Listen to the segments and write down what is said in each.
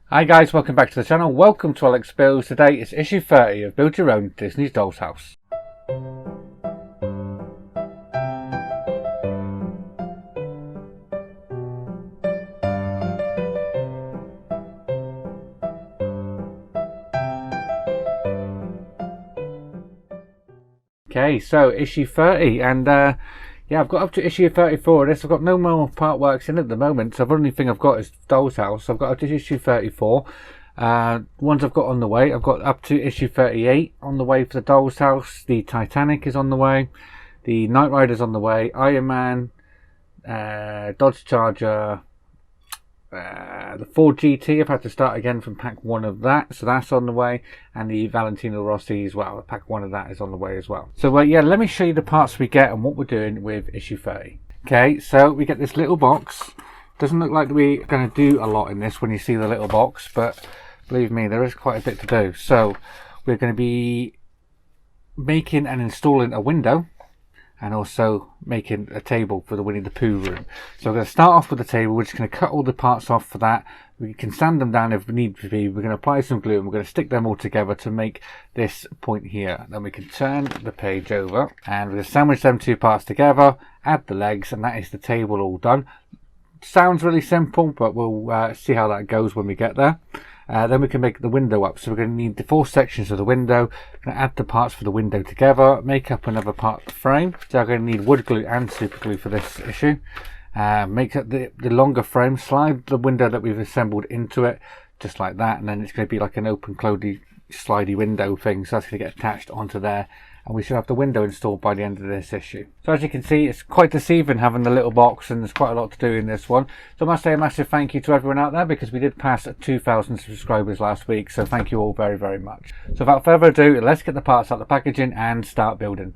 Hi guys, welcome back to the channel. Welcome to Alex Builds. Today it's issue 30 of Build Your Own Disney's Doll's House. Okay, so issue 30 and yeah, I've got up to issue 34 of this. I've got no more part works in at the moment, so the only thing I've got is Doll's House. I've got up to issue 34. Ones I've got on the way, I've got up to issue 38 on the way for the Doll's House. The Titanic is on the way. The Knight Rider's on the way. Iron Man, Dodge Charger, the Ford GT. I've had to start again from pack 1 of that, so that's on the way, and the Valentino Rossi as well. Pack 1 of that is on the way as well. So yeah, let me show you the parts we get and what we're doing with issue 30. Okay, so we get this little box. Doesn't look like we're going to do a lot in this when you see the little box, but believe me, there is quite a bit to do. So we're going to be making and installing a window, and also making a table for the Winnie the Pooh room. So we're going to start off with the table. We're just going to cut all the parts off for that. We can sand them down if we need to be. We're going to apply some glue and we're going to stick them all together to make this point here. Then we can turn the page over and we're going to sandwich them two parts together, add the legs, and that is the table all done. Sounds really simple, but we'll see how that goes when we get there. Then we can make the window up. So we're going to need the 4 sections of the window. We're going to add the parts for the window together, make up another part of the frame. So I'm going to need wood glue and super glue for this issue. Make up the longer frame, slide the window that we've assembled into it, just like that, and then it's going to be like an open closey slidey window thing. So that's going to get attached onto there, and we should have the window installed by the end of this issue. So as you can see, it's quite deceiving having the little box, and there's quite a lot to do in this one. So I must say a massive thank you to everyone out there, because we did pass 2,000 subscribers last week, so thank you all very, very much. So without further ado, let's get the parts out of the packaging and start building.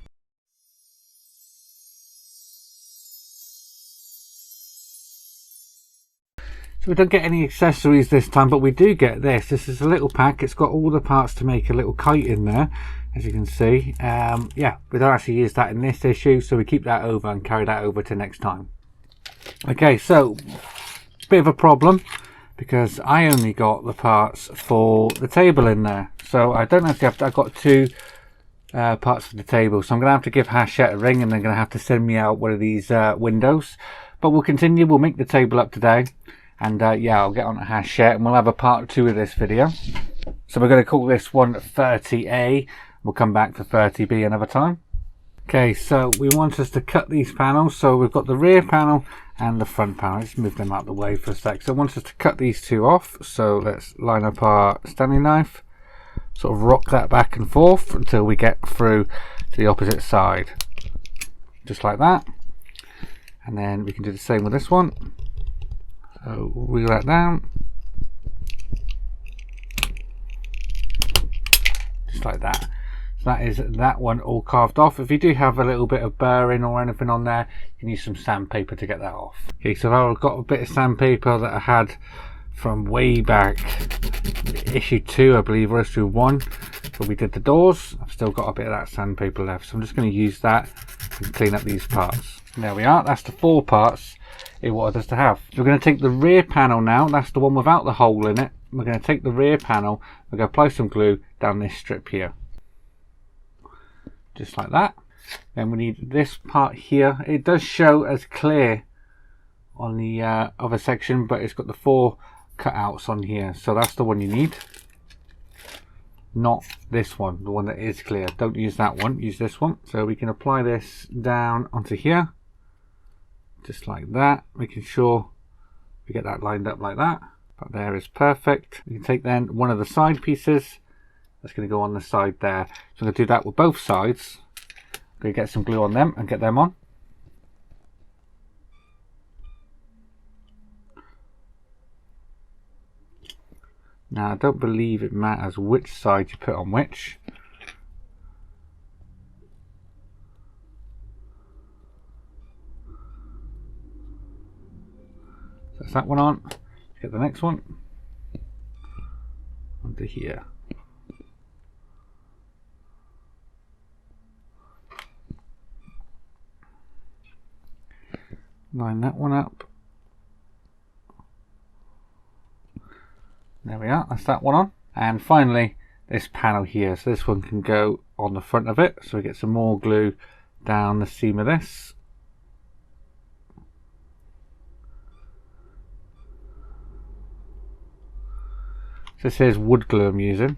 So we don't get any accessories this time, but we do get this. This is a little pack. It's got all the parts to make a little kite in there, as you can see. Yeah, we don't actually use that in this issue, so we keep that over and carry that over to next time. Okay, so bit of a problem because I only got the parts for the table in there. So I don't actually have to, I've got 2 parts for the table. So I'm going to have to give Hachette a ring, and they're going to have to send me out one of these windows. But we'll continue. We'll make the table up today. And yeah, I'll get on to Hachette and we'll have a part 2 of this video. So we're going to call this one 30A. We'll come back for 30B another time. Okay, so we want us to cut these panels. So we've got the rear panel and the front panel. Let's move them out of the way for a sec. So I want us to cut these 2 off. So let's line up our Stanley knife. Sort of rock that back and forth until we get through to the opposite side. Just like that. And then we can do the same with this one. So wheel that down, just like that. So that is that one all carved off. If you do have a little bit of burring or anything on there, you can use some sandpaper to get that off. Okay, so I've got a bit of sandpaper that I had from way back, issue 2 I believe, or issue 1, where we did the doors. I've still got a bit of that sandpaper left, so I'm just going to use that and clean up these parts. There we are, that's the 4 parts it wanted us to have. So we're going to take the rear panel now. That's the one without the hole in it. We're going to take the rear panel, we're going to apply some glue down this strip here, just like that. Then we need this part here. It does show as clear on the other section, but it's got the 4 cutouts on here, so that's the one you need, not this one, the one that is clear. Don't use that one, use this one. So we can apply this down onto here, just like that, making sure we get that lined up like that. But there is perfect. We can take then one of the side pieces that's going to go on the side there. So I'm going to do that with both sides. I'm going to get some glue on them and get them on. Now I don't believe it matters which side you put on which. That's that one on. Let's get the next one onto here. Line that one up. There we are, that's that one on. And finally, this panel here. So this one can go on the front of it. So we get some more glue down the seam of this. So this is wood glue I'm using.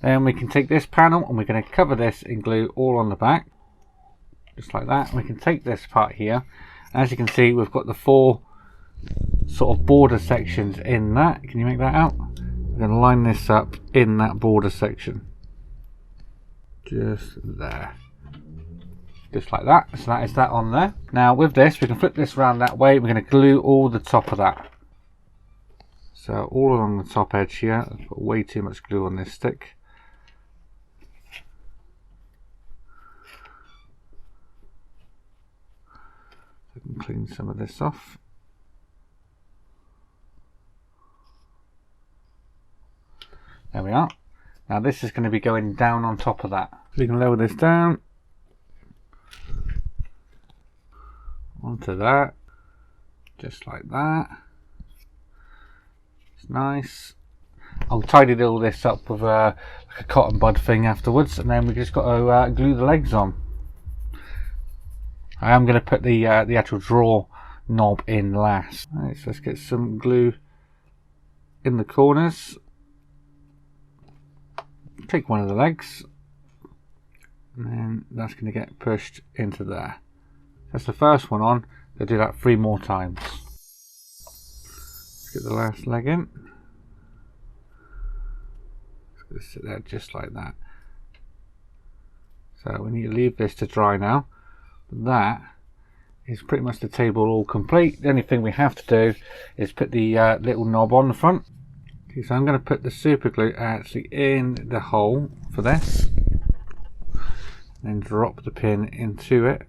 Then we can take this panel and we're going to cover this in glue all on the back. Just like that. And we can take this part here. As you can see, we've got the 4 sort of border sections in that. Can you make that out? We're going to line this up in that border section. Just there. Just like that. So that is that on there. Now with this, we can flip this around that way. We're going to glue all the top of that. So all along the top edge here. I've got way too much glue on this stick. I can clean some of this off. There we are. Now this is going to be going down on top of that. So we can lower this down onto that, just like that. It's nice. I'll tidy all this up with like a cotton bud thing afterwards, and then we just got to glue the legs on. I am going to put the actual drawer knob in last. Right, so let's get some glue in the corners. Take one of the legs, and then that's going to get pushed into there. That's the first one on. They'll do that 3 more times. Let's get the last leg in. It's going to sit there just like that. So we need to leave this to dry now. That is pretty much the table all complete. The only thing we have to do is put the little knob on the front. Okay, so I'm going to put the super glue actually in the hole for this, then drop the pin into it.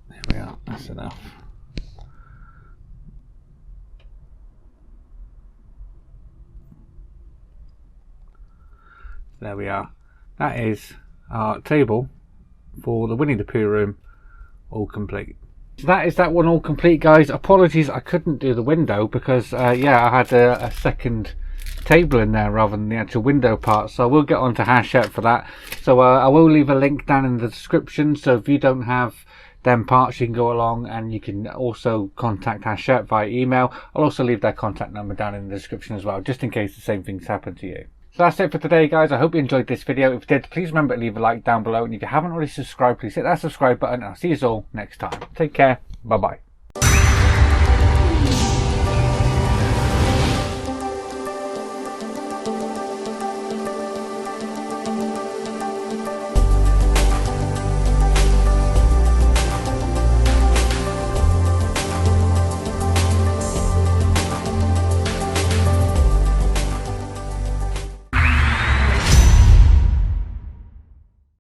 There we are, that's enough. There we are. That is our table for the Winnie the Pooh room all complete. So that is that one all complete, guys. Apologies I couldn't do the window because yeah, I had a second table in there rather than the actual window part, so I will get on to Hachette for that. So I will leave a link down in the description, so if you don't have them parts you can go along, and you can also contact Hachette via email. I'll also leave their contact number down in the description as well, just in case the same things happen to you. So that's it for today, guys. I hope you enjoyed this video. If you did, please remember to leave a like down below, and if you haven't already subscribed, please hit that subscribe button. I'll see you all next time. Take care. Bye bye.